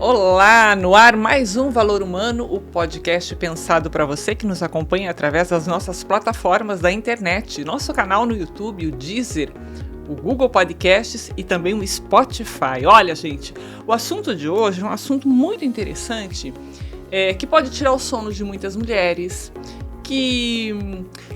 Olá, no ar mais um Valor Humano, o podcast pensado para você que nos acompanha através das nossas plataformas da internet, nosso canal no YouTube, o Deezer, o Google Podcasts e também o Spotify. Olha, gente, o assunto de hoje é um assunto muito interessante, que pode tirar o sono de muitas mulheres, que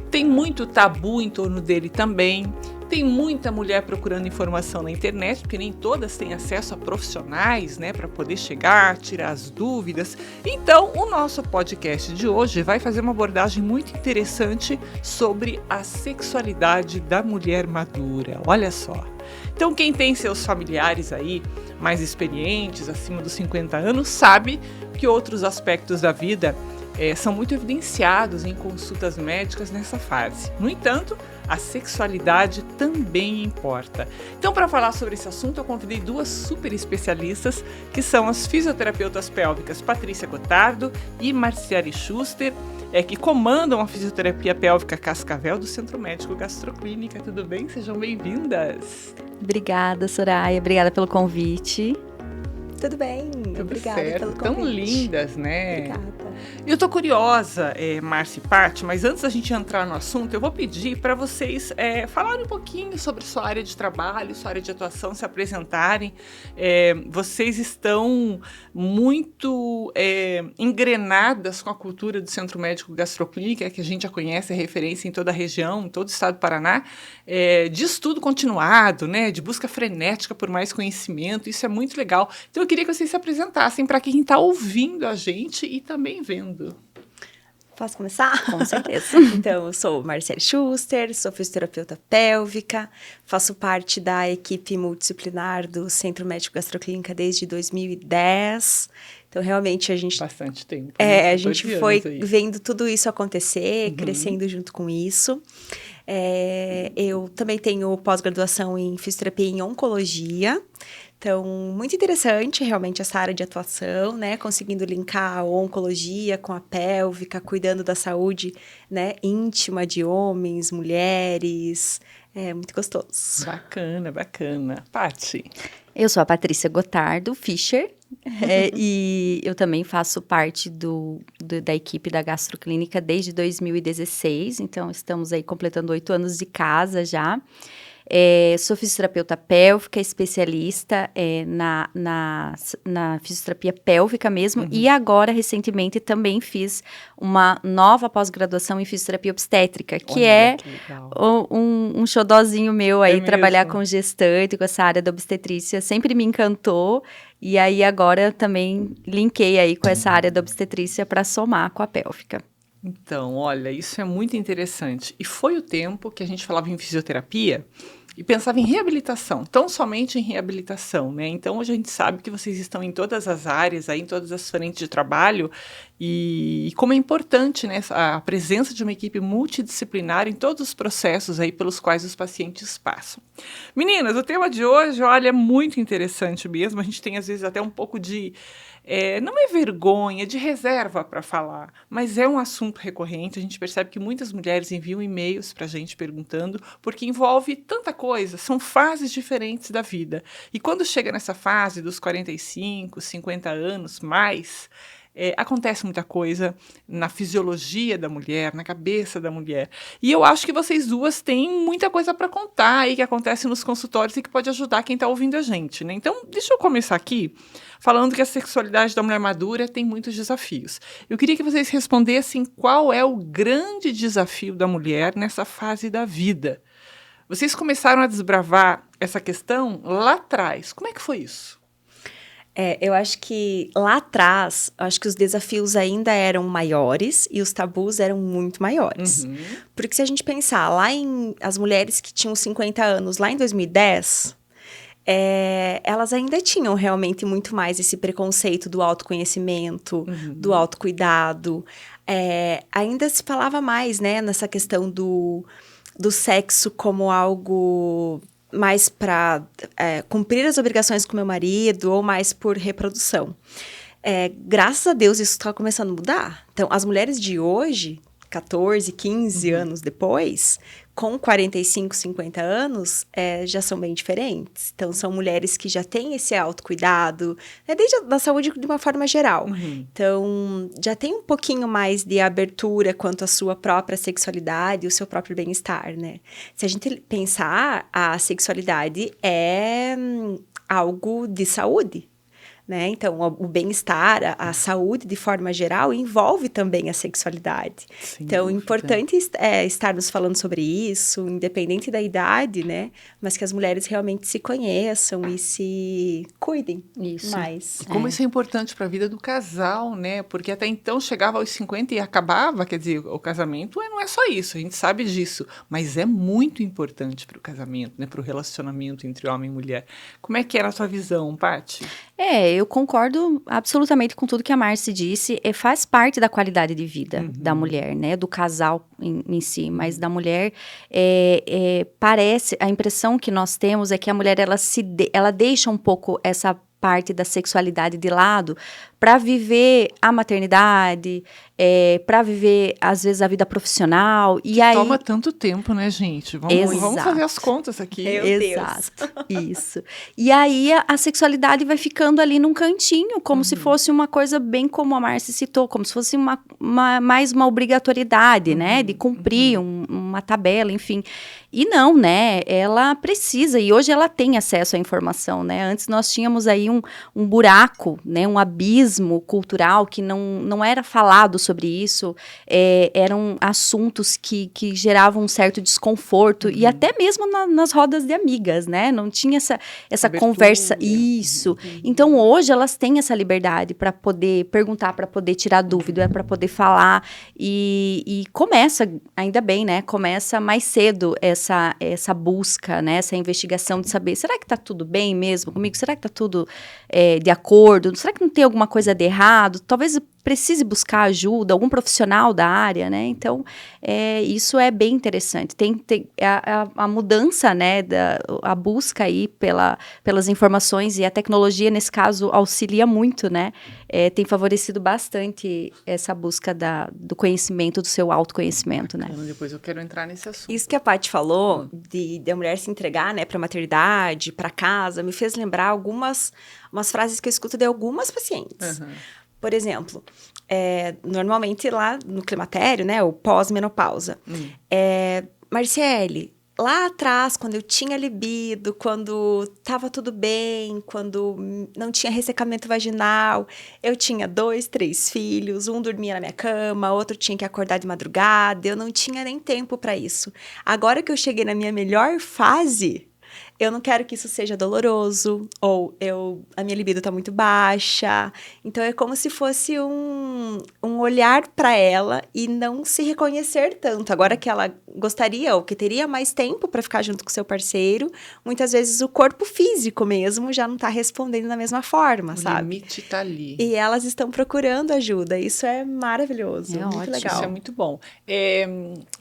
tem muito tabu em torno dele também. Tem muita mulher procurando informação na internet, porque nem todas têm acesso a profissionais, né, para poder chegar, tirar as dúvidas. Então, o nosso podcast de hoje vai fazer uma abordagem muito interessante sobre a sexualidade da mulher madura. Olha só. Então, quem tem seus familiares aí mais experientes, acima dos 50 anos, sabe que outros aspectos da vida são muito evidenciados em consultas médicas nessa fase. No entanto, a sexualidade também importa. Então, para falar sobre esse assunto, eu convidei duas super especialistas, que são as fisioterapeutas pélvicas Patrícia Gotardo e Marciele Schuster, que comandam a fisioterapia pélvica Cascavel do Centro Médico Gastroclínica. Tudo bem? Sejam bem-vindas. Obrigada, Soraya. Obrigada pelo convite. Tudo bem, obrigada pelo convite. Tão lindas, né? Obrigada. Eu tô curiosa, Márcia e Paty, mas antes da gente entrar no assunto, eu vou pedir para vocês falarem um pouquinho sobre sua área de trabalho, sua área de atuação, se apresentarem. Vocês estão muito engrenadas com a cultura do Centro Médico Gastroclínica, que a gente já conhece, é referência em toda a região, em todo o estado do Paraná, de estudo continuado, né, de busca frenética por mais conhecimento. Isso é muito legal. Então, eu queria que vocês se apresentassem para quem está ouvindo a gente e também vendo. Posso começar? Com certeza. Então, eu sou Marciele Schuster, sou fisioterapeuta pélvica, faço parte da equipe multidisciplinar do Centro Médico Gastroclínica desde 2010. Então, realmente, a gente... Bastante tempo. A gente foi vendo tudo isso acontecer, crescendo junto com isso. Eu também tenho pós-graduação em fisioterapia e em oncologia. Então, muito interessante realmente essa área de atuação, né? Conseguindo linkar a oncologia com a pélvica, cuidando da saúde, né, íntima de homens, mulheres. É muito gostoso. Bacana, bacana. Paty? Eu sou a Patrícia Gotardo Fischer e eu também faço parte da equipe da Gastroclínica desde 2016. Então, estamos aí completando 8 anos de casa já. Sou fisioterapeuta pélvica, especialista na fisioterapia pélvica mesmo, e agora, recentemente, também fiz uma nova pós-graduação em fisioterapia obstétrica, que um xodózinho meu aí, trabalhar com gestante, com essa área da obstetrícia, sempre me encantou, e aí agora também linkei aí com essa área da obstetrícia para somar com a pélvica. Então, olha, isso é muito interessante. E foi o tempo que a gente falava em fisioterapia e pensava em reabilitação, tão somente em reabilitação, né? Então, hoje a gente sabe que vocês estão em todas as áreas, aí, em todas as frentes de trabalho, e como é importante, né, a presença de uma equipe multidisciplinar em todos os processos aí pelos quais os pacientes passam. Meninas, o tema de hoje, olha, é muito interessante mesmo. A gente tem, às vezes, até um pouco de... não é vergonha, de reserva para falar, mas é um assunto recorrente. A gente percebe que muitas mulheres enviam e-mails para a gente perguntando, porque envolve tanta coisa, são fases diferentes da vida. E quando chega nessa fase dos 45, 50 anos, mais... acontece muita coisa na fisiologia da mulher, na cabeça da mulher. E eu acho que vocês duas têm muita coisa para contar aí que acontece nos consultórios e que pode ajudar quem está ouvindo a gente, né? Então, deixa eu começar aqui falando que a sexualidade da mulher madura tem muitos desafios. Eu queria que vocês respondessem qual é o grande desafio da mulher nessa fase da vida. Vocês começaram a desbravar essa questão lá atrás. Como é que foi isso? Eu acho que lá atrás, acho que os desafios ainda eram maiores e os tabus eram muito maiores. Porque se a gente pensar lá as mulheres que tinham 50 anos, lá em 2010, elas ainda tinham realmente muito mais esse preconceito do autoconhecimento, do autocuidado. Ainda se falava mais, né, nessa questão do sexo como algo... mais para cumprir as obrigações com meu marido ou mais por reprodução. Graças a Deus isso está começando a mudar. Então, as mulheres de hoje, 14, 15 anos depois, com 45, 50 anos, já são bem diferentes. Então, são mulheres que já têm esse autocuidado, desde a saúde de uma forma geral. Então, já tem um pouquinho mais de abertura quanto à sua própria sexualidade e o seu próprio bem-estar, né? Se a gente pensar, a sexualidade é algo de saúde. Né? Então, o bem-estar, a saúde de forma geral envolve também a sexualidade. Sem então, dúvida. Importante estarmos falando sobre isso, independente da idade, né? Mas que as mulheres realmente se conheçam e se cuidem mais. E como isso é importante para a vida do casal, né? Porque até então chegava aos 50 e acabava, quer dizer, o casamento não é só isso, a gente sabe disso, mas é muito importante para o casamento, né? Para o relacionamento entre homem e mulher. Como é que era a sua visão, Paty? Eu concordo absolutamente com tudo que a Marci disse. Faz parte da qualidade de vida da mulher, né? Do casal em si, mas da mulher parece, a impressão que nós temos é que a mulher ela deixa um pouco essa parte da sexualidade de lado para viver a maternidade, para viver, às vezes, a vida profissional. E aí toma tanto tempo, né, gente? Vamos fazer as contas aqui. Exato, isso. E aí a sexualidade vai ficando ali num cantinho, como se fosse uma coisa bem como a Marci citou, como se fosse mais uma obrigatoriedade, né, de cumprir uma tabela, enfim. E não, né, ela precisa, e hoje ela tem acesso à informação, né, antes nós tínhamos aí um buraco, né, um abismo cultural que não era falado sobre isso, eram assuntos que geravam um certo desconforto, e até mesmo nas rodas de amigas, né, não tinha essa conversa, isso. Então, hoje elas têm essa liberdade para poder perguntar, para poder tirar dúvida, para poder falar, e começa, ainda bem, né, começa mais cedo essa busca, né, essa investigação de saber, será que tá tudo bem mesmo comigo? Será que tá tudo de acordo? Será que não tem alguma coisa de errado? Talvez precise buscar ajuda, algum profissional da área, né? Então, isso é bem interessante. Tem a mudança, né, a busca aí pelas informações, e a tecnologia, nesse caso, auxilia muito, né? Tem favorecido bastante essa busca do conhecimento, do seu autoconhecimento, né? Depois eu quero entrar nesse assunto. Isso que a Paty falou, de a mulher se entregar, né, para a maternidade, para casa, me fez lembrar umas frases que eu escuto de algumas pacientes. Por exemplo, normalmente lá no climatério, né, o pós-menopausa, Marciele, lá atrás, quando eu tinha libido, quando estava tudo bem, quando não tinha ressecamento vaginal, eu tinha 2, 3 filhos, um dormia na minha cama, outro tinha que acordar de madrugada, eu não tinha nem tempo para isso. Agora que eu cheguei na minha melhor fase, eu não quero que isso seja doloroso, ou a minha libido tá muito baixa. Então, é como se fosse um olhar para ela e não se reconhecer tanto. Agora que ela gostaria ou que teria mais tempo para ficar junto com o seu parceiro, muitas vezes o corpo físico mesmo já não tá respondendo da mesma forma, sabe? O limite tá ali. E elas estão procurando ajuda. Isso é maravilhoso, muito ótimo. legal. Isso é muito bom.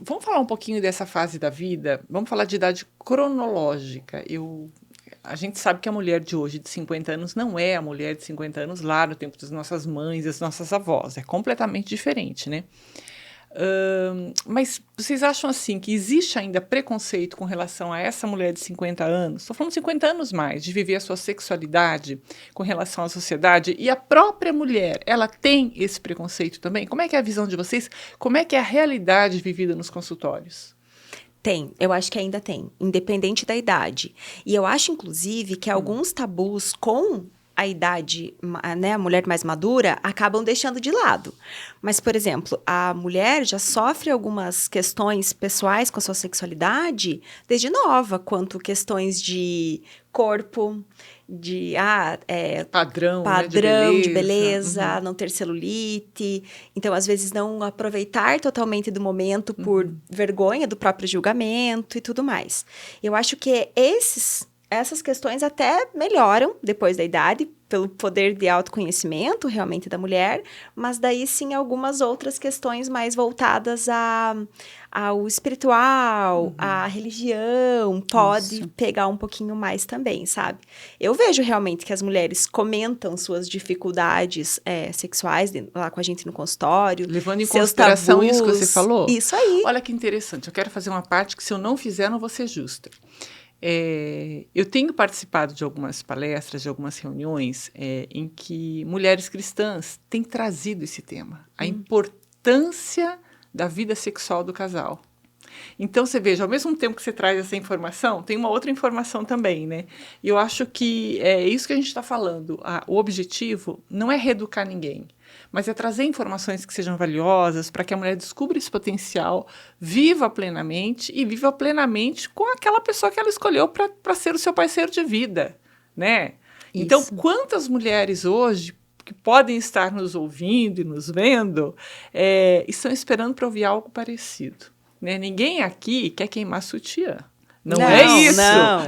Vamos falar um pouquinho dessa fase da vida? Vamos falar de idade cronológica. A gente sabe que a mulher de hoje, de 50 anos, não é a mulher de 50 anos lá no tempo das nossas mães, das nossas avós. É completamente diferente, né? Mas vocês acham, assim, que existe ainda preconceito com relação a essa mulher de 50 anos? Estou falando 50 anos mais, de viver a sua sexualidade com relação à sociedade. E a própria mulher, ela tem esse preconceito também? Como é que é a visão de vocês? Como é que é a realidade vivida nos consultórios? Tem, eu acho que ainda tem, independente da idade. E eu acho, inclusive, que alguns tabus com a idade, né, a mulher mais madura, acabam deixando de lado. Mas, por exemplo, a mulher já sofre algumas questões pessoais com a sua sexualidade desde nova, quanto questões de corpo, de padrão, né, de beleza, não ter celulite. Então, às vezes, não aproveitar totalmente do momento por vergonha do próprio julgamento e tudo mais. Eu acho que esses essas questões até melhoram depois da idade, pelo poder de autoconhecimento realmente da mulher, mas daí sim algumas outras questões mais voltadas ao espiritual, à religião, pode pegar um pouquinho mais também, sabe? Eu vejo realmente que as mulheres comentam suas dificuldades sexuais lá com a gente no consultório. Levando em consideração tabus, isso que você falou? Isso aí. Olha que interessante, eu quero fazer uma parte que se eu não fizer, não vou ser justa. Eu tenho participado de algumas palestras, de algumas reuniões em que mulheres cristãs têm trazido esse tema, a importância da vida sexual do casal. Então, você veja, ao mesmo tempo que você traz essa informação, tem uma outra informação também, né? E eu acho que é isso que a gente está falando. O objetivo não é reeducar ninguém, mas é trazer informações que sejam valiosas para que a mulher descubra esse potencial, viva plenamente e viva plenamente com aquela pessoa que ela escolheu para ser o seu parceiro de vida, né? Isso. Então, quantas mulheres hoje que podem estar nos ouvindo e nos vendo estão esperando para ouvir algo parecido? Né? Ninguém aqui quer queimar sutiã. Não é isso.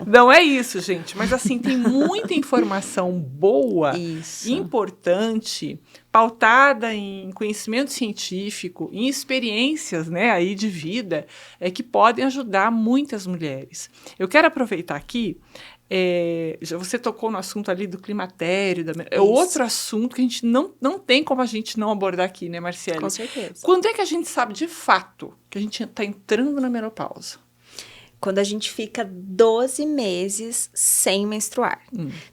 Não é isso, gente. Mas, assim, tem muita informação boa, importante, pautada em conhecimento científico, em experiências, né, aí de vida, que podem ajudar muitas mulheres. Eu quero aproveitar aqui, você tocou no assunto ali do climatério, é outro assunto que a gente não tem como a gente não abordar aqui, né, Marciele? Com certeza. Quando é que a gente sabe de fato que a gente está entrando na menopausa? Quando a gente fica 12 meses sem menstruar.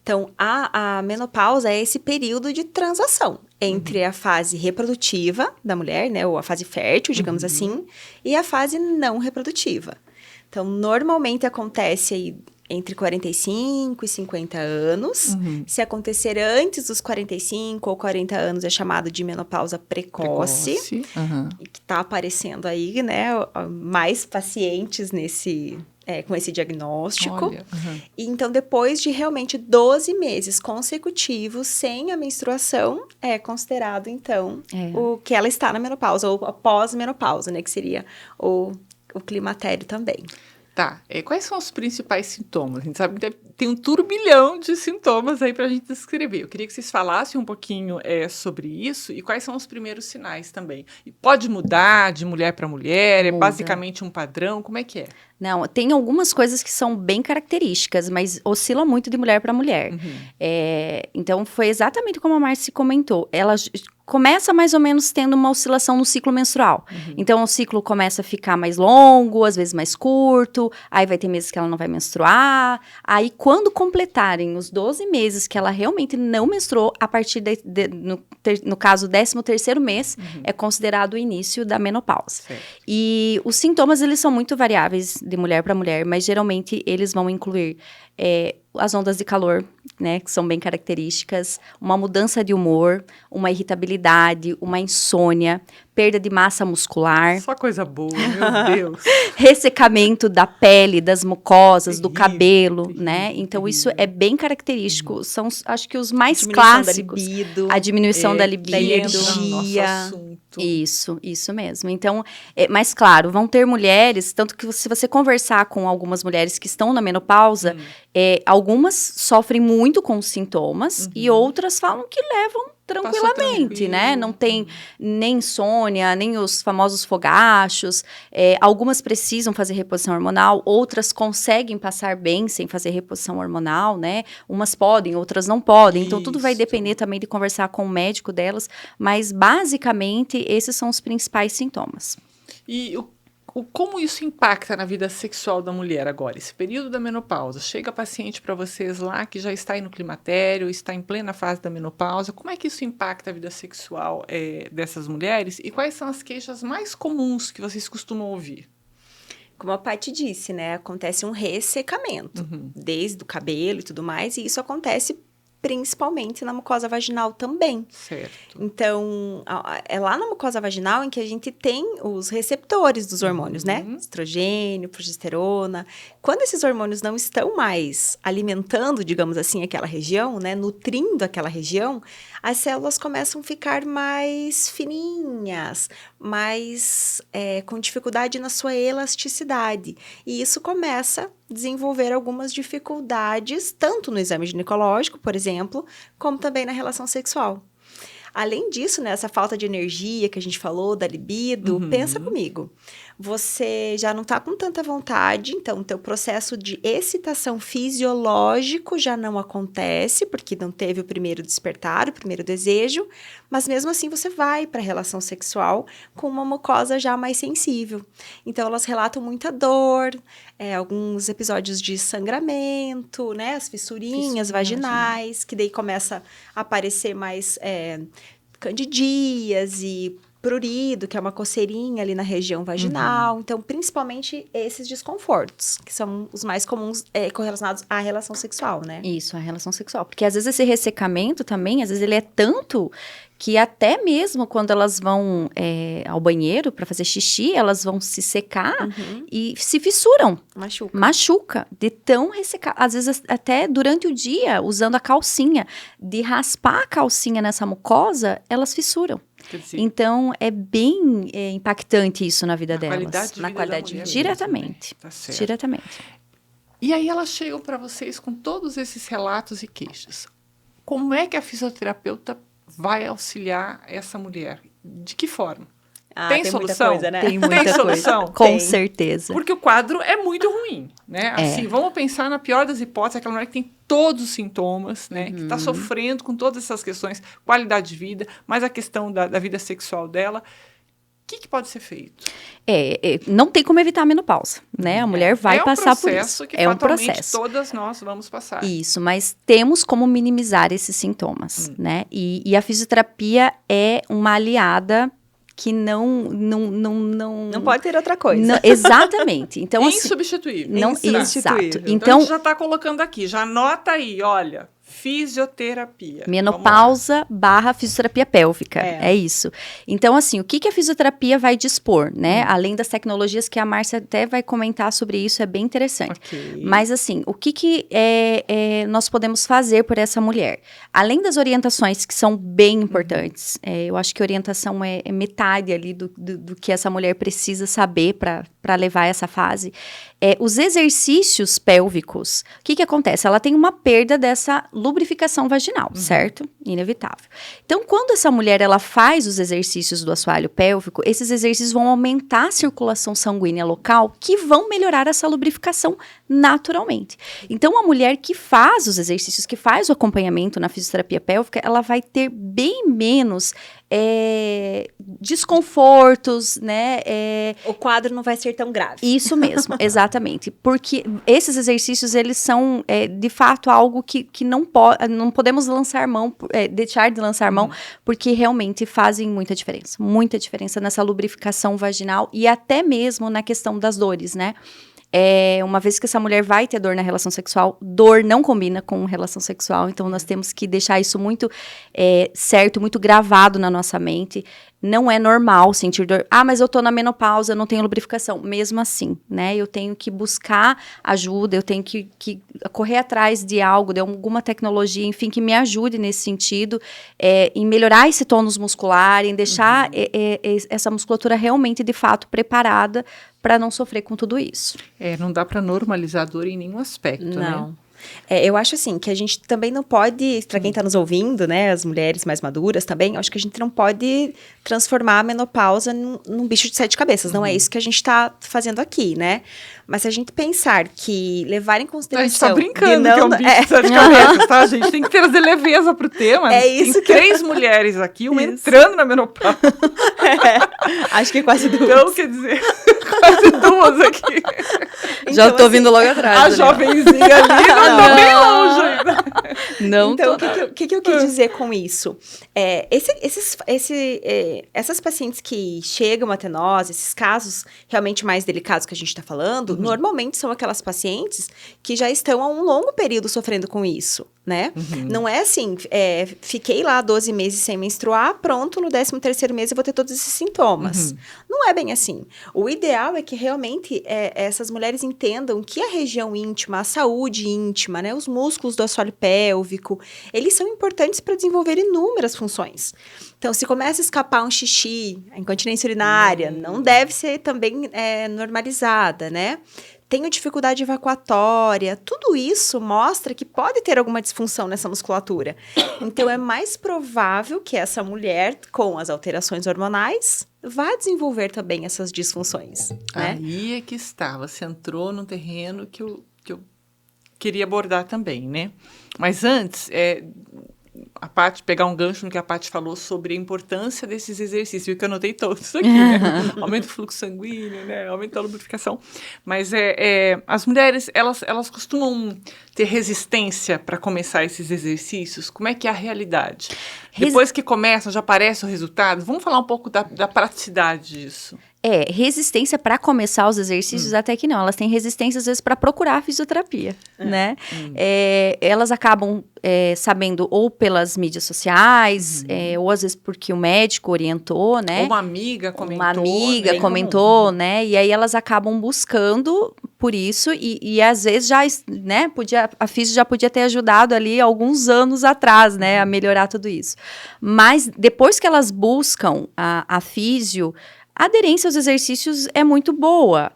Então, a menopausa é esse período de transação entre a fase reprodutiva da mulher, né, ou a fase fértil, digamos assim, e a fase não reprodutiva. Então, normalmente acontece aí entre 45 e 50 anos. Se acontecer antes dos 45 ou 40 anos, é chamado de menopausa precoce. E que está aparecendo aí, né, mais pacientes com esse diagnóstico. Olha, E então, depois de realmente 12 meses consecutivos sem a menstruação, é considerado, então, o que ela está na menopausa, ou a pós-menopausa, né, que seria o climatério também. Tá, quais são os principais sintomas? A gente sabe que tem um turbilhão de sintomas aí pra gente descrever. Eu queria que vocês falassem um pouquinho sobre isso e quais são os primeiros sinais também. E pode mudar de mulher para mulher? É basicamente um padrão? Como é que é? Não, tem algumas coisas que são bem características, mas oscila muito de mulher para mulher. Então, foi exatamente como a Marci comentou. Ela começa mais ou menos tendo uma oscilação no ciclo menstrual. Então, o ciclo começa a ficar mais longo, às vezes mais curto, aí vai ter meses que ela não vai menstruar. Aí, quando completarem os 12 meses que ela realmente não menstruou, a partir, no caso, 13º mês, é considerado o início da menopausa. Certo. E os sintomas, eles são muito variáveis de mulher para mulher, mas geralmente eles vão incluir as ondas de calor, né, que são bem características, uma mudança de humor, uma irritabilidade, uma insônia, perda de massa muscular. Só coisa boa, meu Deus. Ressecamento da pele, das mucosas, do cabelo, né? Então, isso é bem característico. São, acho que, os mais clássicos. A diminuição da libido. Da energia. Isso mesmo. Então, mas claro, vão ter mulheres, tanto que se você conversar com algumas mulheres que estão na menopausa, algumas sofrem muito com os sintomas e outras falam que levam tranquilamente, né? Não tem nem insônia, nem os famosos fogachos. Algumas precisam fazer reposição hormonal, outras conseguem passar bem sem fazer reposição hormonal, né? Umas podem, outras não podem. Então, tudo vai depender também de conversar com o médico delas, mas, basicamente, esses são os principais sintomas. E como isso impacta na vida sexual da mulher agora? Esse período da menopausa, chega paciente para vocês lá que já está aí no climatério, está em plena fase da menopausa, como é que isso impacta a vida sexual dessas mulheres? E quais são as queixas mais comuns que vocês costumam ouvir? Como a Paty disse, né, acontece um ressecamento, desde o cabelo e tudo mais, e isso acontece principalmente na mucosa vaginal também. Certo. Então, é lá na mucosa vaginal em que a gente tem os receptores dos hormônios, né? Estrogênio, progesterona. Quando esses hormônios não estão mais alimentando, digamos assim, aquela região, né? Nutrindo aquela região, as células começam a ficar mais fininhas, mais com dificuldade na sua elasticidade. E isso começa desenvolver algumas dificuldades, tanto no exame ginecológico, por exemplo, como também na relação sexual. Além disso, né, essa falta de energia que a gente falou, da libido, pensa comigo. Você já não tá com tanta vontade, então o teu processo de excitação fisiológico já não acontece, porque não teve o primeiro despertar, o primeiro desejo, mas mesmo assim você vai para a relação sexual com uma mucosa já mais sensível. Então elas relatam muita dor, alguns episódios de sangramento, né, as fissurinhas vaginais, que daí começa a aparecer mais candidias e prurido, que é uma coceirinha ali na região vaginal. Então, principalmente esses desconfortos, que são os mais comuns correlacionados à relação sexual, né? Isso, a relação sexual. Porque às vezes esse ressecamento também, às vezes ele é tanto que até mesmo quando elas vão ao banheiro para fazer xixi, elas vão se secar e se fissuram. Machuca. De tão ressecar. Às vezes até durante o dia, usando a calcinha, de raspar a calcinha nessa mucosa, elas fissuram. Então, é bem impactante isso na vida delas. Na qualidade de vida. Diretamente. Tá certo. Diretamente. E aí elas chegam para vocês com todos esses relatos e queixas. Como é que a fisioterapeuta vai auxiliar essa mulher? De que forma? Tem solução? Muita coisa, né? Tem muita Tem solução? coisa. Com certeza. Porque o quadro é muito ruim, né? Assim, vamos pensar na pior das hipóteses, aquela mulher que tem todos os sintomas, né? Que está sofrendo com todas essas questões, qualidade de vida, mas a questão da vida sexual dela. O que pode ser feito? Não tem como evitar a menopausa, né? A mulher vai passar por isso. É um processo que todas nós vamos passar. Isso, mas temos como minimizar esses sintomas, né? E a fisioterapia é uma aliada que não pode ter outra coisa. Não, exatamente. Então, insubstituível. Exato. Então, a gente já está colocando aqui, já anota aí, olha, fisioterapia. Menopausa / fisioterapia pélvica. É isso. Então, assim, o que a fisioterapia vai dispor, né? Além das tecnologias que a Márcia até vai comentar sobre isso, é bem interessante. Okay. Mas, assim, o que nós podemos fazer por essa mulher? Além das orientações que são bem importantes, eu acho que orientação é metade ali do que essa mulher precisa saber para levar essa fase. Os exercícios pélvicos, o que acontece? Ela tem uma perda dessa lubrificação vaginal, certo? Inevitável. Então, quando essa mulher ela faz os exercícios do assoalho pélvico, esses exercícios vão aumentar a circulação sanguínea local, que vão melhorar essa lubrificação naturalmente. Então, a mulher que faz os exercícios, que faz o acompanhamento na fisioterapia pélvica, ela vai ter bem menos desconfortos, né? O quadro não vai ser tão grave. Isso mesmo, exatamente. Porque esses exercícios, eles são, de fato, algo que não podemos lançar mão, deixar de lançar mão, porque realmente fazem muita diferença nessa lubrificação vaginal e até mesmo na questão das dores, né? Uma vez que essa mulher vai ter dor na relação sexual, dor não combina com relação sexual, então nós temos que deixar isso muito certo, muito gravado na nossa mente. Não é normal sentir dor. Mas eu tô na menopausa, eu não tenho lubrificação. Mesmo assim, né? Eu tenho que buscar ajuda, eu tenho que correr atrás de algo, de alguma tecnologia, enfim, que me ajude nesse sentido, em melhorar esse tônus muscular, em deixar essa musculatura realmente, de fato, preparada para não sofrer com tudo isso. Não dá para normalizar a dor em nenhum aspecto, não. Né? Eu acho assim, que a gente também não pode, para quem está nos ouvindo, né, as mulheres mais maduras também, acho que a gente não pode transformar a menopausa num bicho de 7 cabeças, não é isso que a gente está fazendo aqui, né? Mas se a gente pensar que levar em consideração... A gente está brincando que é um bicho de 7 cabeças, tá? A gente tem que trazer leveza pro tema. Isso tem 3 mulheres aqui, uma entrando na menopausa. Acho que quase 2. Então, quer dizer, quase 2 aqui. Então, já tô vindo logo atrás. A jovenzinha ali tá bem longe ainda. Então, o que eu quis dizer com isso? Essas pacientes que chegam até nós, esses casos realmente mais delicados que a gente está falando, normalmente são aquelas pacientes que já estão há um longo período sofrendo com isso, né? Não é assim, fiquei lá 12 meses sem menstruar, pronto, no 13º mês eu vou ter todos esses sintomas. Não é bem assim. O ideal é que realmente essas mulheres entendam que a região íntima, a saúde íntima, né, os músculos do assoalho pélvico, eles são importantes para desenvolver inúmeras funções. Então, se começa a escapar um xixi, a incontinência urinária não deve ser também normalizada, né? tenho dificuldade evacuatória, tudo isso mostra que pode ter alguma disfunção nessa musculatura. Então, é mais provável que essa mulher, com as alterações hormonais, vá desenvolver também essas disfunções, né? Aí é que está, você entrou num terreno que eu queria abordar também, né? Mas antes, a Paty, pegar um gancho no que a Paty falou sobre a importância desses exercícios, viu que eu anotei todos aqui, né? Aumenta o fluxo sanguíneo, né? Aumenta a lubrificação. Mas as mulheres, elas costumam ter resistência para começar esses exercícios? Como é que é a realidade? Depois que começam, já aparece o resultado? Vamos falar um pouco da praticidade disso. Resistência para começar os exercícios, até que não. Elas têm resistência, às vezes, para procurar a fisioterapia, né? Elas acabam sabendo ou pelas mídias sociais, ou às vezes porque o médico orientou, né? Ou uma amiga comentou. Uma amiga comentou, né? E aí elas acabam buscando por isso e às vezes já, né? A fisio já podia ter ajudado ali alguns anos atrás, né? A melhorar tudo isso. Mas depois que elas buscam a fisio, a aderência aos exercícios é muito boa.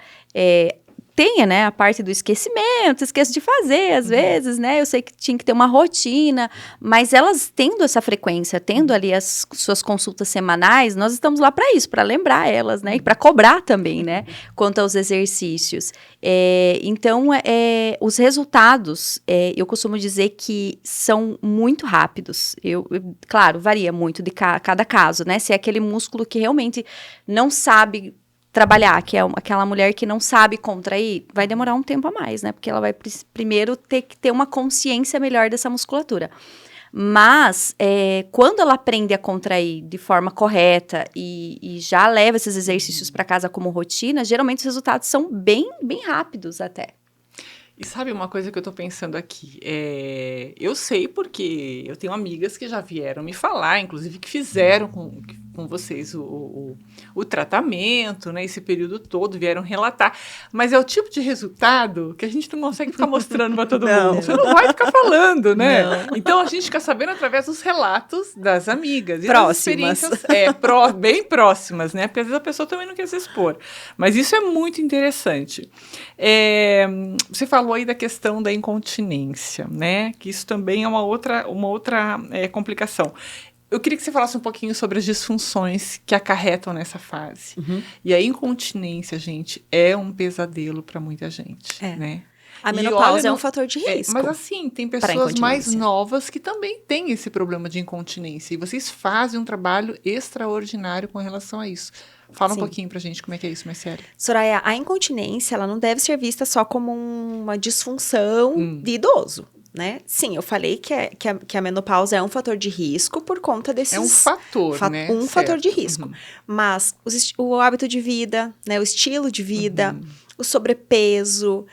Tem, né, a parte do esquecimento, esqueço de fazer, às vezes, né? Eu sei que tinha que ter uma rotina, mas elas tendo essa frequência, tendo ali as suas consultas semanais, nós estamos lá para isso, para lembrar elas, né? E para cobrar também, né? Quanto aos exercícios. Então, os resultados, eu costumo dizer que são muito rápidos. Claro, varia muito de cada caso, né? Se é aquele músculo que realmente não sabe trabalhar, que é aquela mulher que não sabe contrair, vai demorar um tempo a mais, né? Porque ela vai primeiro ter que ter uma consciência melhor dessa musculatura. Mas, quando ela aprende a contrair de forma correta e já leva esses exercícios para casa como rotina, geralmente os resultados são bem, bem rápidos até. E sabe uma coisa que eu tô pensando aqui? Eu sei porque eu tenho amigas que já vieram me falar, inclusive que fizeram com vocês o tratamento, né? Esse período todo, vieram relatar. Mas é o tipo de resultado que a gente não consegue ficar mostrando para todo mundo. Você não vai ficar falando, né? Não. Então, a gente fica sabendo através dos relatos das amigas. E das experiências bem próximas, né? Porque às vezes a pessoa também não quer se expor. Mas isso é muito interessante. Você falou aí da questão da incontinência, né? Que isso também é uma outra complicação. Eu queria que você falasse um pouquinho sobre as disfunções que acarretam nessa fase. E a incontinência, gente, é um pesadelo para muita gente, né? A menopausa é um fator de risco. Mas assim, tem pessoas mais novas que também têm esse problema de incontinência. E vocês fazem um trabalho extraordinário com relação a isso. Fala um pouquinho pra gente como é que é isso, Marcele. Soraya, a incontinência, ela não deve ser vista só como uma disfunção de idoso, né? Sim, eu falei que a menopausa é um fator de risco por conta desses... É um fator, né? Um fator de risco. Mas o hábito de vida, né? O estilo de vida, o sobrepeso,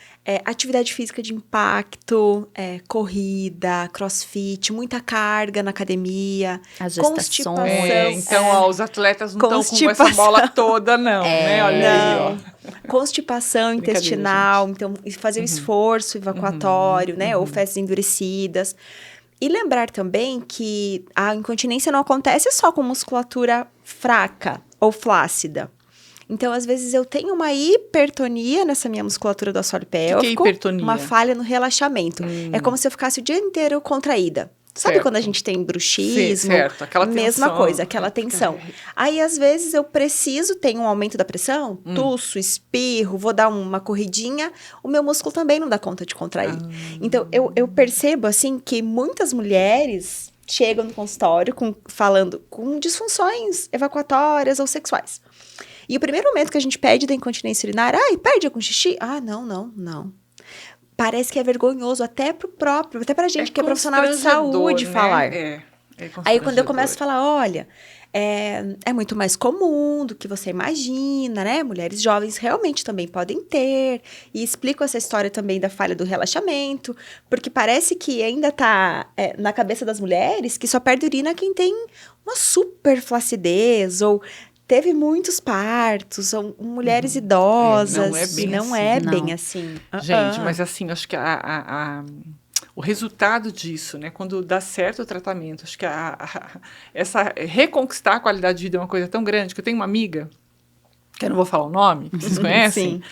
atividade física de impacto, corrida, crossfit, muita carga na academia, as gestações. Então, os atletas não estão com essa bola toda, não, né? Olha aí, ó. Constipação intestinal, então fazer o esforço evacuatório, né? Ou fezes endurecidas. E lembrar também que a incontinência não acontece só com musculatura fraca ou flácida. Então, às vezes, eu tenho uma hipertonia nessa minha musculatura do assoalho pélvico. Que é hipertonia? Uma falha no relaxamento. É como se eu ficasse o dia inteiro contraída. Sabe quando a gente tem bruxismo? Certo, aquela tensão. Mesma coisa, aquela tensão. Aí, às vezes, eu tenho um aumento da pressão, tuço, espirro, vou dar uma corridinha, o meu músculo também não dá conta de contrair. Então, eu percebo, assim, que muitas mulheres chegam no consultório falando com disfunções evacuatórias ou sexuais. E o primeiro momento que a gente pede da incontinência urinária, perde com xixi? Não. Parece que é vergonhoso até pra gente que é profissional de saúde, né? Falar. Aí quando eu começo a falar, olha, é muito mais comum do que você imagina, né? Mulheres jovens realmente também podem ter. E explico essa história também da falha do relaxamento, porque parece que ainda tá na cabeça das mulheres que só perde urina quem tem uma super flacidez ou teve muitos partos, são mulheres idosas. Não é bem assim. Gente, mas assim, acho que o resultado disso, né, quando dá certo o tratamento, acho que reconquistar a qualidade de vida é uma coisa tão grande, que eu tenho uma amiga, que eu não vou falar o nome, que vocês conhecem,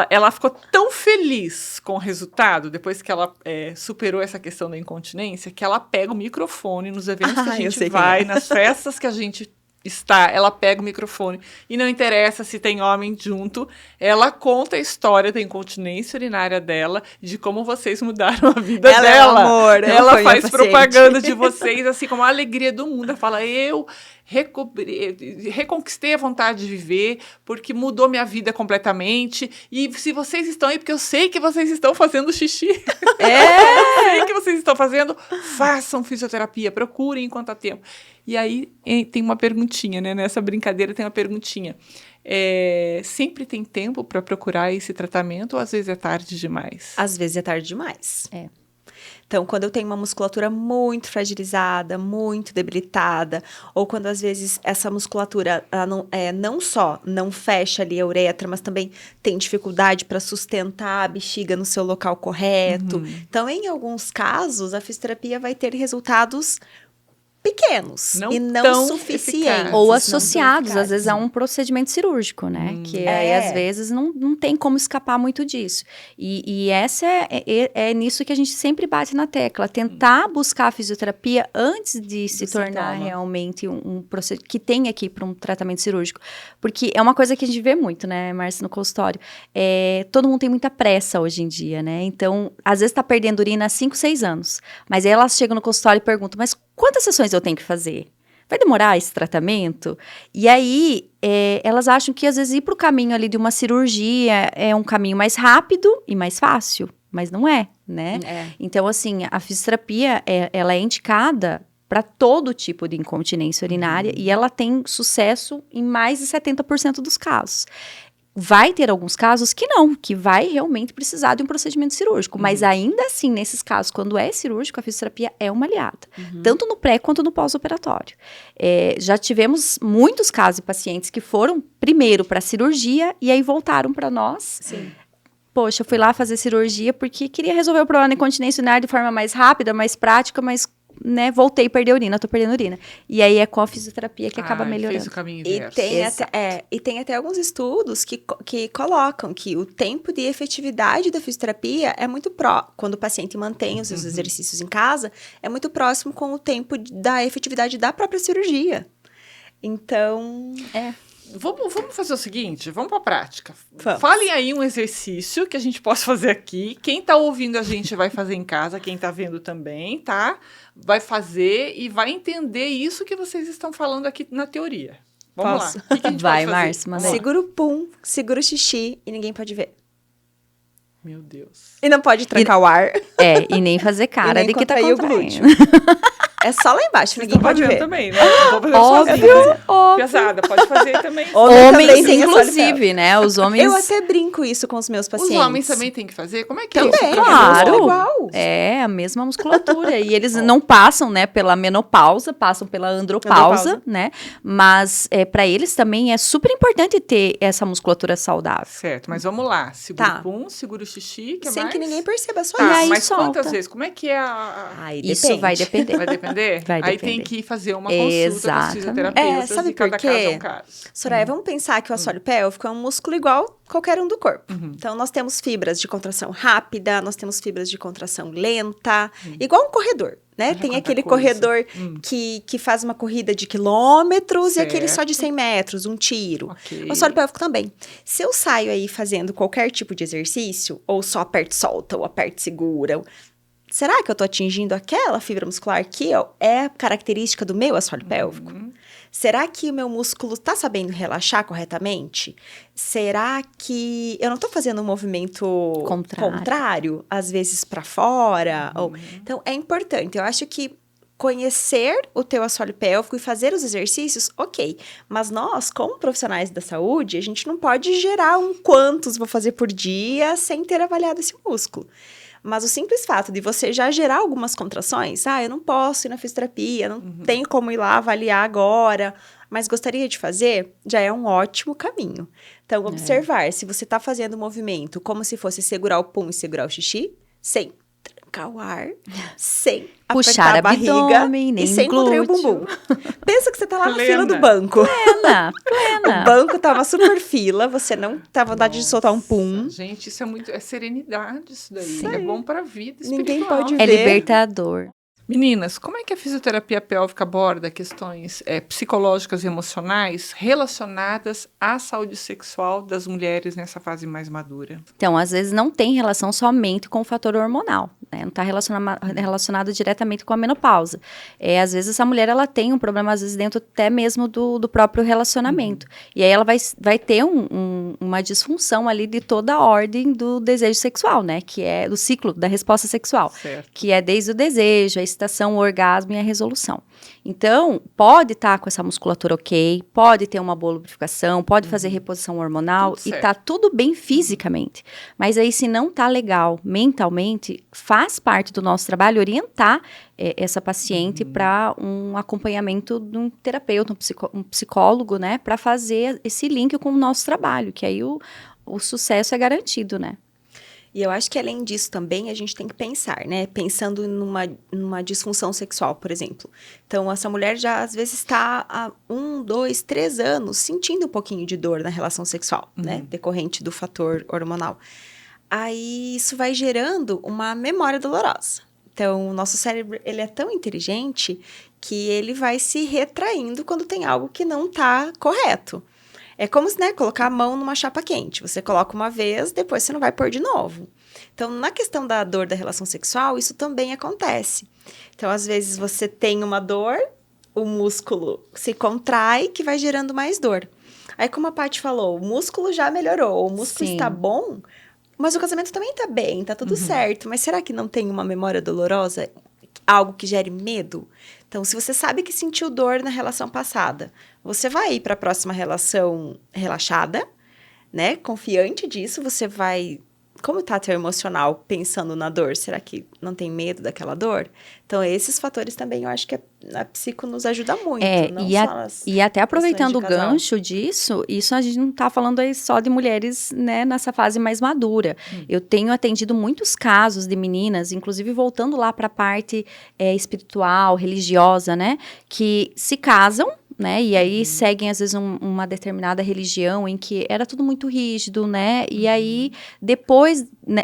ela ficou tão feliz com o resultado, depois que ela superou essa questão da incontinência, que ela pega o microfone nos eventos que a gente vai, nas festas que a gente está, ela pega o microfone e não interessa se tem homem junto, ela conta a história da incontinência urinária dela, de como vocês mudaram a vida dela. É um amor, ela faz propaganda de vocês, assim, como a alegria do mundo. Ela fala, eu reconquistei a vontade de viver, porque mudou minha vida completamente, e se vocês estão aí, porque eu sei que vocês estão fazendo xixi. Eu sei que vocês estão fazendo, façam fisioterapia, procurem enquanto há tempo. E aí tem uma perguntinha, né? Nessa brincadeira tem uma perguntinha. Sempre tem tempo para procurar esse tratamento ou às vezes é tarde demais? Às vezes é tarde demais. Então, quando eu tenho uma musculatura muito fragilizada, muito debilitada, ou quando às vezes essa musculatura ela não só não fecha ali a uretra, mas também tem dificuldade para sustentar a bexiga no seu local correto. Então, em alguns casos, a fisioterapia vai ter resultados pequenos e não suficientes. Ou associados, às vezes, a um procedimento cirúrgico, né? Que aí, às vezes, não tem como escapar muito disso. E essa é nisso que a gente sempre bate na tecla. Tentar buscar a fisioterapia antes de se tornar realmente um procedimento que tem aqui para um tratamento cirúrgico. Porque é uma coisa que a gente vê muito, né, Márcia, no consultório. Todo mundo tem muita pressa hoje em dia, né? Então, às vezes, tá perdendo urina há 5, 6 anos. Mas aí elas chegam no consultório e perguntam, mas quantas sessões eu tenho que fazer? Vai demorar esse tratamento? E aí, elas acham que às vezes ir para o caminho ali de uma cirurgia é um caminho mais rápido e mais fácil, mas não é, né? Então, assim, a fisioterapia, ela é indicada para todo tipo de incontinência urinária e ela tem sucesso em mais de 70% dos casos. Vai ter alguns casos que não, que vai realmente precisar de um procedimento cirúrgico. Mas ainda assim, nesses casos, quando é cirúrgico, a fisioterapia é uma aliada. Tanto no pré quanto no pós-operatório. Já tivemos muitos casos de pacientes que foram primeiro para a cirurgia e aí voltaram para nós. Sim. Poxa, eu fui lá fazer cirurgia porque queria resolver o problema da incontinência urinária de forma mais rápida, mais prática, mas... né, voltei a perder urina, tô perdendo urina. E aí é com a fisioterapia que acaba melhorando. Fez o caminho inverso. E tem até alguns estudos que colocam que o tempo de efetividade da fisioterapia é muito quando o paciente mantém os seus exercícios em casa, é muito próximo com o tempo da efetividade da própria cirurgia. Então... Vamos fazer o seguinte, vamos para a prática. Vamos. Falem aí um exercício que a gente possa fazer aqui. Quem está ouvindo a gente vai fazer em casa, quem está vendo também, tá? Vai fazer e vai entender isso que vocês estão falando aqui na teoria. Vamos lá. O que a gente vai, pode fazer? Márcia, manda aí. Segura o pum, segura o xixi e ninguém pode ver. Meu Deus. E não pode trancar o ar. E nem fazer cara nem de que tá contrair o contraindo. É só lá embaixo, ninguém pode ver. Também, né? Não vou fazer sozinho. Pesada, pode fazer também. Homens, inclusive, né? Os homens... Eu até brinco isso com os meus pacientes. Os homens também têm que fazer? Como é que também, é isso? Claro. Igual. É, a mesma musculatura. E eles não passam, né, pela menopausa, passam pela andropausa, né? Mas para eles também é super importante ter essa musculatura saudável. Certo, mas vamos lá. Segura o pum, segura o xixi, que sem mais? que ninguém perceba, só E aí mas solta. quantas vezes? Como é que é Isso vai depender. Vai depender? Vai Aí depender. tem que fazer uma consulta com os Exatamente. fisioterapeutas sabe e cada por quê? caso é um caso. Soraya, vamos pensar que o assoalho pélvico é um músculo igual qualquer um do corpo. Então, nós temos fibras de contração rápida, nós temos fibras de contração lenta, igual um corredor, né? Tem aquele corredor que faz uma corrida de quilômetros e aquele só de 100 metros, um tiro. Okay. O assoalho pélvico também. Se eu saio aí fazendo qualquer tipo de exercício, ou só aperto e solta, ou aperto e segura, será que eu tô atingindo aquela fibra muscular que é característica do meu assoalho pélvico? Será que o meu músculo tá sabendo relaxar corretamente? Será que eu não tô fazendo um movimento contrário às vezes para fora? Então, é importante. Eu acho que conhecer o teu assoalho pélvico e fazer os exercícios, ok. Mas nós, como profissionais da saúde, a gente não pode gerar quantos vou fazer por dia sem ter avaliado esse músculo. Mas o simples fato de você já gerar algumas contrações, eu não posso ir na fisioterapia, não tenho como ir lá avaliar agora, mas gostaria de fazer, já é um ótimo caminho. Então, observar se você está fazendo o movimento como se fosse segurar o pum e segurar o xixi, sem colocar o ar sem puxar apertar a barriga abdômen, nem e sem contrair o glúteo. bumbum. Pensa que você tá lá na Plena. fila do banco. Plena. O banco tava super fila, você não tá vontade de soltar um pum. Gente, isso é serenidade isso daí. Sim. É bom pra vida espiritual. Ninguém pode É ver. libertador. Meninas, como é que a fisioterapia pélvica aborda questões psicológicas e emocionais relacionadas à saúde sexual das mulheres nessa fase mais madura? Então, às vezes não tem relação somente com o fator hormonal, né? Não está relacionado diretamente com a menopausa. Às vezes essa mulher ela tem um problema, às vezes dentro até mesmo do próprio relacionamento. E aí ela vai ter uma disfunção ali de toda a ordem do desejo sexual, né? Que é do ciclo da resposta sexual. Certo. Que é desde o desejo, a excitação, o orgasmo e a resolução. Então, pode estar com essa musculatura ok, pode ter uma boa lubrificação, pode fazer reposição hormonal Tudo e certo. tá tudo bem fisicamente. Mas aí, se não tá legal mentalmente, faz parte do nosso trabalho orientar essa paciente para um acompanhamento de um terapeuta, um psicólogo, né? Para fazer esse link com o nosso trabalho, que aí o sucesso é garantido, né? E eu acho que além disso também a gente tem que pensar, né? Pensando numa disfunção sexual, por exemplo. Então, essa mulher já às vezes está há 1, 2, 3 anos sentindo um pouquinho de dor na relação sexual, né? Decorrente do fator hormonal. Aí isso vai gerando uma memória dolorosa. Então, o nosso cérebro, ele é tão inteligente que ele vai se retraindo quando tem algo que não está correto. É como se, né, colocar a mão numa chapa quente. Você coloca uma vez, depois você não vai pôr de novo. Então, na questão da dor da relação sexual, isso também acontece. Então, às vezes, você tem uma dor, o músculo se contrai, que vai gerando mais dor. Aí, como a Paty falou, o músculo já melhorou, o músculo está bom, mas o casamento também está bem, está tudo certo. Mas será que não tem uma memória dolorosa? Algo que gere medo? Então, se você sabe que sentiu dor na relação passada, você vai ir para a próxima relação relaxada, né? Confiante disso, você vai... Como está teu emocional pensando na dor? Será que não tem medo daquela dor? Então, esses fatores também eu acho que a psico nos ajuda muito. E até aproveitando o questões de casal. gancho disso, isso a gente não está falando aí só de mulheres, né, nessa fase mais madura. Eu tenho atendido muitos casos de meninas, inclusive voltando lá para a parte espiritual, religiosa, né, que se casam, né, e aí seguem às vezes uma determinada religião em que era tudo muito rígido, né, e aí depois, né,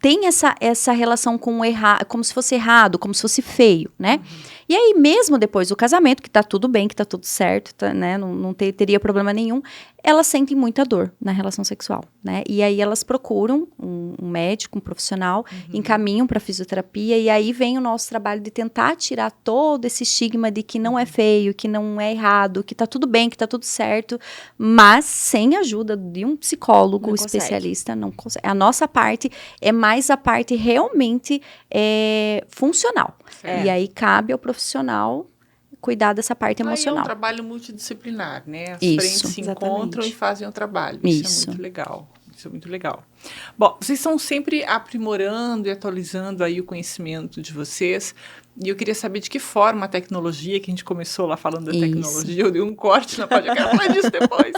tem essa relação com o errado, como se fosse errado, como se fosse feio, né? E aí, mesmo depois do casamento, que tá tudo bem, que tá tudo certo, tá, né? Não teria problema nenhum, elas sentem muita dor na relação sexual, né? E aí elas procuram um médico, um profissional, encaminham para fisioterapia, e aí vem o nosso trabalho de tentar tirar todo esse estigma de que não é feio, que não é errado, que tá tudo bem, que tá tudo certo, mas sem a ajuda de um psicólogo especialista, não consegue. A nossa parte é mais a parte realmente funcional. E aí cabe ao profissional cuidar dessa parte emocional. É um trabalho multidisciplinar, né? As Isso, frentes se encontram e fazem o trabalho. Isso É muito legal. Isso é muito legal. Bom, vocês estão sempre aprimorando e atualizando aí o conhecimento de vocês. E eu queria saber de que forma a tecnologia, que a gente começou lá falando da tecnologia, eu dei um corte na página, eu quero falar disso depois.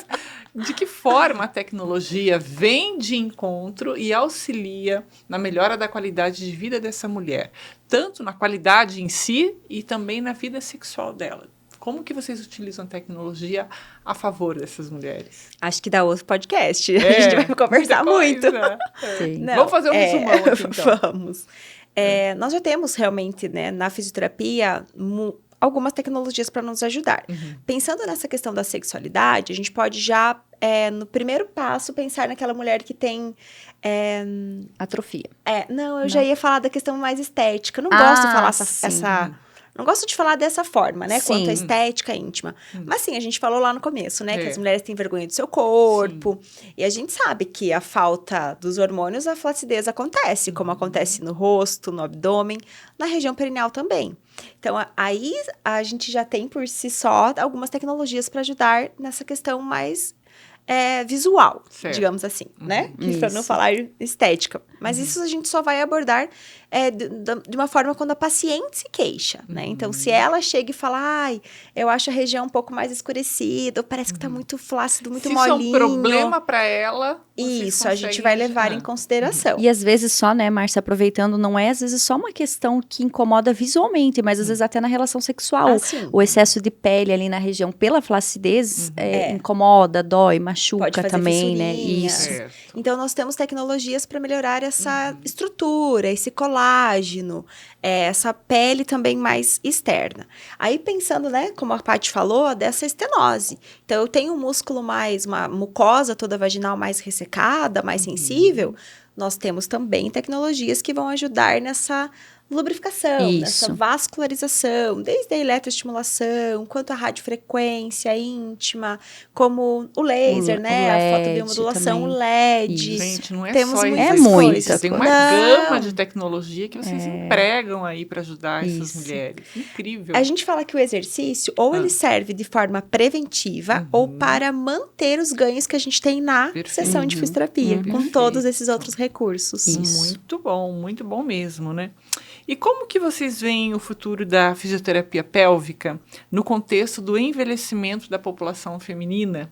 De que forma a tecnologia vem de encontro e auxilia na melhora da qualidade de vida dessa mulher, tanto na qualidade em si e também na vida sexual dela. Como que vocês utilizam a tecnologia a favor dessas mulheres? Acho que dá outro podcast. A gente vai conversar muito. Né? Não, vamos fazer um resumão aqui, então. Vamos. Nós já temos realmente, né, na fisioterapia, algumas tecnologias para nos ajudar. Pensando nessa questão da sexualidade, a gente pode já, no primeiro passo, pensar naquela mulher que tem... atrofia. Eu já ia falar da questão mais estética. Eu não gosto de falar não gosto de falar dessa forma, né? Sim. Quanto à estética íntima. Mas sim, a gente falou lá no começo, né? Que as mulheres têm vergonha do seu corpo. Sim. E a gente sabe que a falta dos hormônios, a flacidez acontece. Como acontece no rosto, no abdômen, na região perineal também. Então, aí a gente já tem por si só algumas tecnologias para ajudar nessa questão mais... visual, digamos assim, né? Para não falar estética. Mas isso a gente só vai abordar de uma forma quando a paciente se queixa, né? Então, se ela chega e fala, eu acho a região um pouco mais escurecida, ou parece que tá muito flácido, muito molinho. Se isso é um problema para ela, Isso, a gente vai levar em consideração. E às vezes só, né, Márcia, aproveitando, não é às vezes só uma questão que incomoda visualmente, mas às vezes até na relação sexual. O excesso de pele ali na região pela flacidez incomoda, dói, machuca também, né? Isso. Então, nós temos tecnologias para melhorar essa estrutura, esse colágeno, essa pele também mais externa. Aí, pensando, né, como a Paty falou, dessa estenose. Então, eu tenho um músculo mais, uma mucosa toda vaginal mais ressecada, mais sensível. Nós temos também tecnologias que vão ajudar nessa lubrificação, nessa vascularização, desde a eletroestimulação, quanto a radiofrequência íntima, como o laser, né? A fotobiomodulação, o LED. Gente, não é temos só isso. Tem uma gama de tecnologia que vocês empregam aí para ajudar essas mulheres. Incrível. A gente fala que o exercício, ou ele serve de forma preventiva, ou para manter os ganhos que a gente tem na sessão de fisioterapia, com todos esses outros recursos. Muito bom mesmo, né? E como que vocês veem o futuro da fisioterapia pélvica no contexto do envelhecimento da população feminina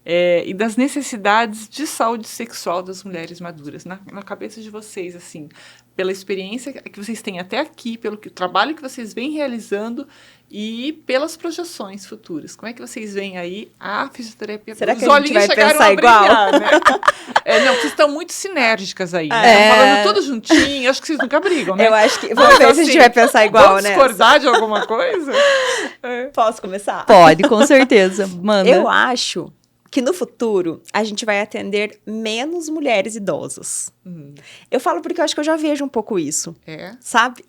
e das necessidades de saúde sexual das mulheres maduras? Na cabeça de vocês, assim, pela experiência que vocês têm até aqui, pelo trabalho que vocês vêm realizando e pelas projeções futuras. Como é que vocês veem aí a fisioterapia? Será que a gente vai pensar igual? Né? Não, vocês estão muito sinérgicas aí. Né? Falando tudo juntinho, acho que vocês nunca brigam, né? Eu acho que... Vamos ver se a gente vai pensar igual, né? Discordar de alguma coisa? Posso começar? Pode, com certeza. Manda. Eu acho que no futuro a gente vai atender menos mulheres idosas. Eu falo porque eu acho que eu já vejo um pouco isso. Sabe?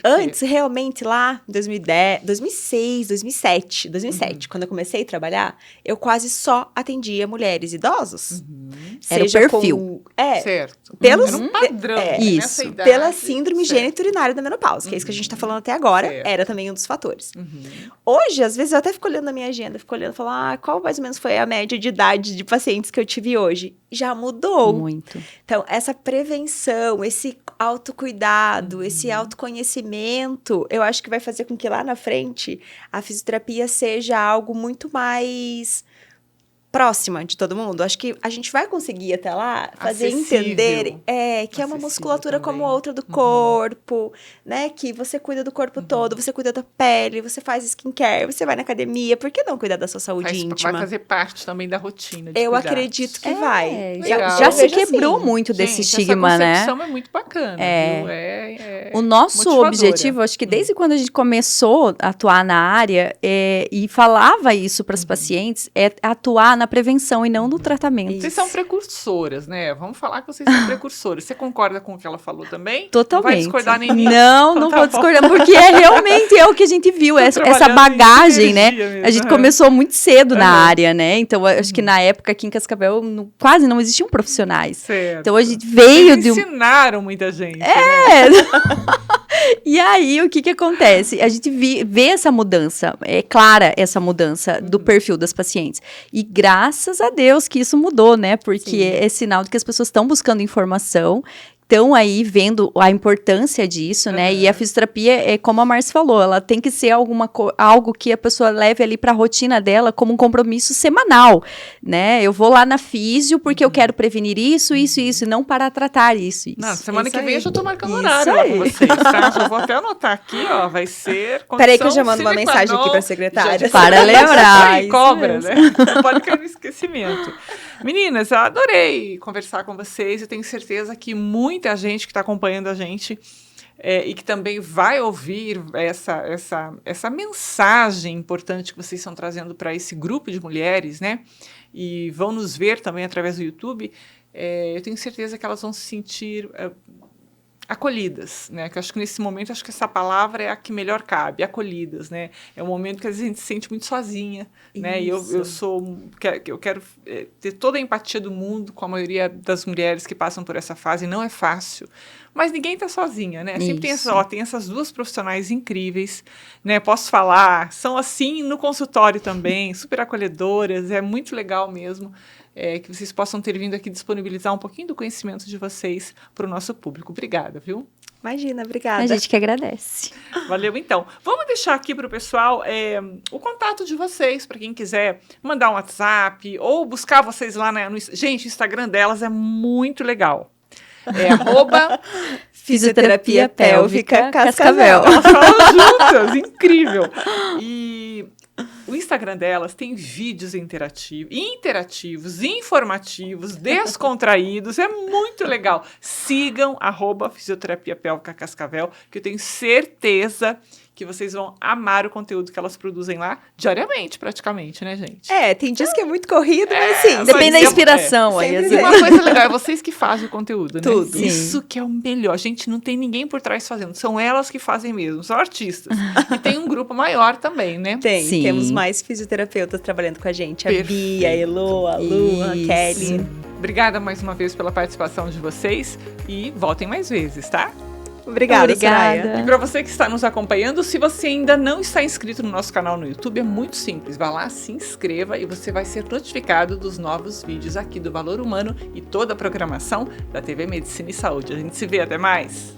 Antes, realmente, lá em 2010, 2006, 2007, quando eu comecei a trabalhar, eu quase só atendia mulheres idosas. Era o perfil. Certo. Pelos, era um padrão. Isso. Idade, pela síndrome gênito-urinária da menopausa, que é isso que a gente tá falando até agora, era também um dos fatores. Hoje, às vezes, eu até fico olhando na minha agenda, fico olhando e falo, qual mais ou menos foi a média de idade de pacientes que eu tive hoje? Já mudou. Muito. Então, essa prevenção, esse autocuidado, esse autoconhecimento, eu acho que vai fazer com que lá na frente a fisioterapia seja algo muito mais próxima de todo mundo. Acho que a gente vai conseguir até lá fazer entender que é uma musculatura também, como outra do corpo, né? Que você cuida do corpo todo, você cuida da pele, você faz skincare, você vai na academia. Por que não cuidar da sua saúde íntima? Vai fazer parte também da rotina. Eu acredito que vai. Já se quebrou muito desse estigma, né? Essa concepção é muito bacana. Viu? O nosso objetivo, acho que desde quando a gente começou a atuar na área e falava isso para as pacientes, é atuar na prevenção e não no tratamento. Vocês são precursoras, né? Vamos falar que vocês são precursoras. Você concorda com o que ela falou também? Totalmente. Não vai discordar nem nisso? Não vou discordar, porque realmente é o que a gente viu, essa bagagem, né? Mesmo, a gente começou muito cedo na área, né? Então, acho que na época aqui em Cascavel quase não existiam profissionais. Certo. Então, a gente veio de ensinaram muita gente. Né? E aí, o que acontece? A gente vê essa mudança, é clara essa mudança do perfil das pacientes. E graças a Deus que isso mudou, né? Porque é sinal de que as pessoas estão buscando informação, estão aí vendo a importância disso, né? E a fisioterapia, como a Márcia falou, ela tem que ser algo que a pessoa leve ali para a rotina dela como um compromisso semanal, né? Eu vou lá na físio porque eu quero prevenir isso, e não para tratar isso. Não, semana que vem eu já tô marcando horário lá com vocês, tá? Já vou até anotar aqui, vai ser Peraí que eu já mando uma mensagem aqui para a secretária. Para lembrar. Cobra, né? Pode cair no esquecimento. Meninas, eu adorei conversar com vocês. Eu tenho certeza que muita gente que está acompanhando a gente e que também vai ouvir essa mensagem importante que vocês estão trazendo para esse grupo de mulheres, né? E vão nos ver também através do YouTube. Eu tenho certeza que elas vão se sentir acolhidas, né? Que eu acho que nesse momento, acho que essa palavra é a que melhor cabe, acolhidas, né? É um momento que às vezes a gente se sente muito sozinha, né? E eu quero ter toda a empatia do mundo com a maioria das mulheres que passam por essa fase, não é fácil, mas ninguém está sozinha, né? Sempre tem essas duas profissionais incríveis, né? Posso falar, são assim no consultório também, super acolhedoras, é muito legal mesmo. Que vocês possam ter vindo aqui disponibilizar um pouquinho do conhecimento de vocês para o nosso público. Obrigada, viu? Imagina, obrigada. A gente que agradece. Valeu, então. Vamos deixar aqui para o pessoal o contato de vocês, para quem quiser mandar um WhatsApp ou buscar vocês lá no... Gente, o Instagram delas é muito legal. É Fisioterapia Pélvica Cascavel. Elas falam juntas, incrível. E o Instagram delas tem vídeos interativos, informativos, descontraídos, é muito legal. Sigam @Fisioterapia Pélvica Cascavel, que eu tenho certeza que vocês vão amar o conteúdo que elas produzem lá diariamente, praticamente, né, gente? Tem dias que é muito corrido, mas sim. Depende da inspiração aí, às E vezes. uma coisa legal, é vocês que fazem o conteúdo, né? Tudo. Isso que é o melhor. Gente, não tem ninguém por trás fazendo. São elas que fazem mesmo, são artistas. E tem um grupo maior também, né? Sim. Temos mais fisioterapeutas trabalhando com a gente. A Perfeito. Bia, a Elo, a Lu, a Isso. Kelly. Obrigada mais uma vez pela participação de vocês e voltem mais vezes, tá? Obrigada, Obrigada. Soraya. E para você que está nos acompanhando, se você ainda não está inscrito no nosso canal no YouTube, é muito simples. Vá lá, se inscreva e você vai ser notificado dos novos vídeos aqui do Valor Humano e toda a programação da TV Medicina e Saúde. A gente se vê, até mais!